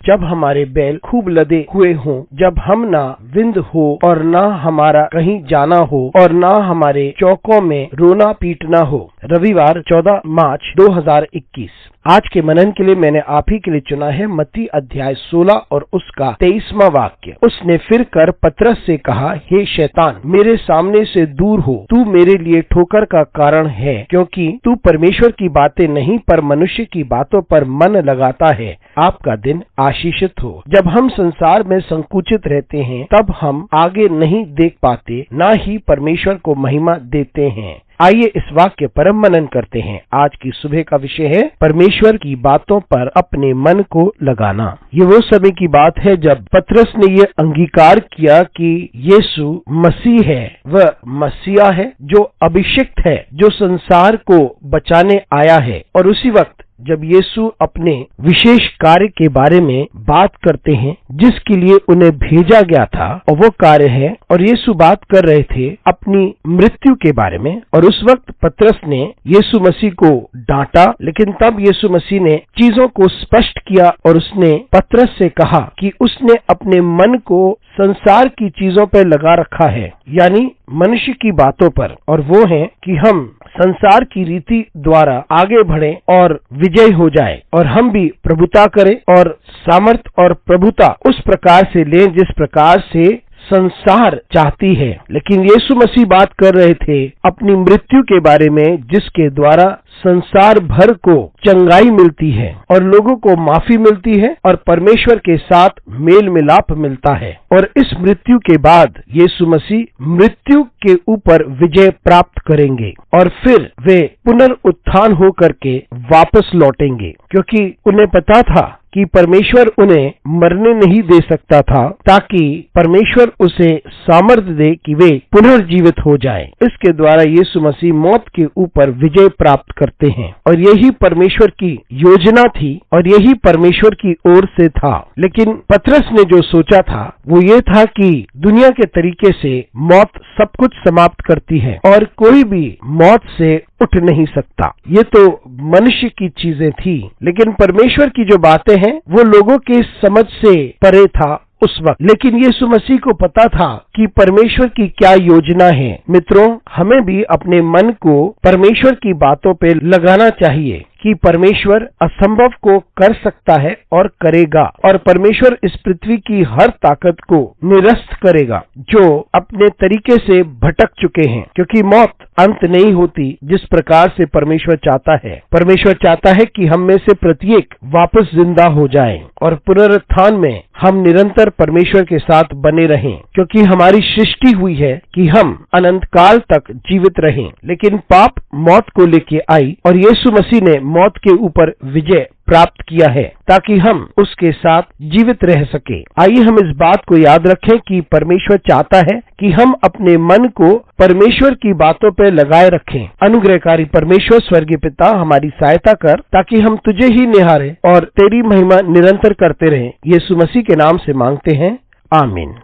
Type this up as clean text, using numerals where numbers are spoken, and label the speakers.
Speaker 1: जब हमारे बैल खूब लदे हुए हों, जब हम ना विंद हो और ना हमारा कहीं जाना हो और ना हमारे चौकों में रोना पीटना हो। रविवार 14 मार्च 2021। आज के मनन के लिए मैंने आप ही के लिए चुना है मत्ती अध्याय 16 और उसका 23वां वाक्य। उसने फिर कर पतरस से कहा, हे शैतान, मेरे सामने से दूर हो, तू मेरे लिए ठोकर का कारण है, क्योंकि तू परमेश्वर की बातें नहीं पर मनुष्य की बातों पर मन लगाता है। आपका दिन आशीषित हो। जब हम संसार में संकुचित रहते हैं तब हम आगे नहीं देख पाते, ना ही परमेश्वर को महिमा देते हैं। आइए इस वाक्य पर मनन करते हैं। आज की सुबह का विषय है परमेश्वर की बातों पर अपने मन को लगाना। ये वो समय की बात है जब पतरस ने ये अंगीकार किया कि यीशु मसीह है, वह मसीहा है जो अभिषिक्त है, जो संसार को बचाने आया है। और उसी वक्त जब यीशु अपने विशेष कार्य के बारे में बात करते हैं जिसके लिए उन्हें भेजा गया था, और वो कार्य है, और यीशु बात कर रहे थे अपनी मृत्यु के बारे में। और उस वक्त पतरस ने यीशु मसीह को डांटा, लेकिन तब यीशु मसीह ने चीजों को स्पष्ट किया और उसने पतरस से कहा कि उसने अपने मन को संसार की चीजों पर लगा रखा है, यानी मनुष्य की बातों पर। और वो है कि हम संसार की रीति द्वारा आगे बढ़े और विजय हो जाए, और हम भी प्रभुता करें और सामर्थ और प्रभुता उस प्रकार से लें जिस प्रकार से संसार चाहती है। लेकिन यीशु मसीह बात कर रहे थे अपनी मृत्यु के बारे में, जिसके द्वारा संसार भर को चंगाई मिलती है और लोगों को माफी मिलती है और परमेश्वर के साथ मेल मिलाप मिलता है। और इस मृत्यु के बाद यीशु मसीह मृत्यु के ऊपर विजय प्राप्त करेंगे और फिर वे पुनरुत्थान होकर के वापस लौटेंगे, क्योंकि उन्हें पता था कि परमेश्वर उन्हें मरने नहीं दे सकता था, ताकि परमेश्वर उसे सामर्थ्य दे कि वे पुनर्जीवित हो जाएं। इसके द्वारा यीशु मसीह मौत के ऊपर विजय प्राप्त करते हैं, और यही परमेश्वर की योजना थी और यही परमेश्वर की ओर से था। लेकिन पतरस ने जो सोचा था वो ये था कि दुनिया के तरीके से मौत सब कुछ समाप्त करती है और कोई भी मौत से उठ नहीं सकता। ये तो मनुष्य की चीजें थी, लेकिन परमेश्वर की जो बातें हैं वो लोगों के समझ से परे था उस वक्त। लेकिन यीशु मसीह को पता था कि परमेश्वर की क्या योजना है। मित्रों, हमें भी अपने मन को परमेश्वर की बातों पे लगाना चाहिए कि परमेश्वर असंभव को कर सकता है और करेगा, और परमेश्वर इस पृथ्वी की हर ताकत को निरस्त करेगा जो अपने तरीके से भटक चुके हैं, क्योंकि मौत अंत नहीं होती जिस प्रकार से परमेश्वर चाहता है। परमेश्वर चाहता है कि हम में से प्रत्येक वापस जिंदा हो जाए और पुनरुत्थान में हम निरंतर परमेश्वर के साथ बने रहें, क्योंकि हमारी सृष्टि हुई है कि हम अनंत काल तक जीवित रहें। लेकिन पाप मौत को लेके आई और यीशु मसीह ने मौत के ऊपर विजय प्राप्त किया है ताकि हम उसके साथ जीवित रह सके। आइए हम इस बात को याद रखें कि परमेश्वर चाहता है कि हम अपने मन को परमेश्वर की बातों पर लगाए रखें। अनुग्रहकारी परमेश्वर स्वर्गीय पिता, हमारी सहायता कर ताकि हम तुझे ही निहारें और तेरी महिमा निरंतर करते रहें। यीशु मसीह के नाम से मांगते हैं, आमीन।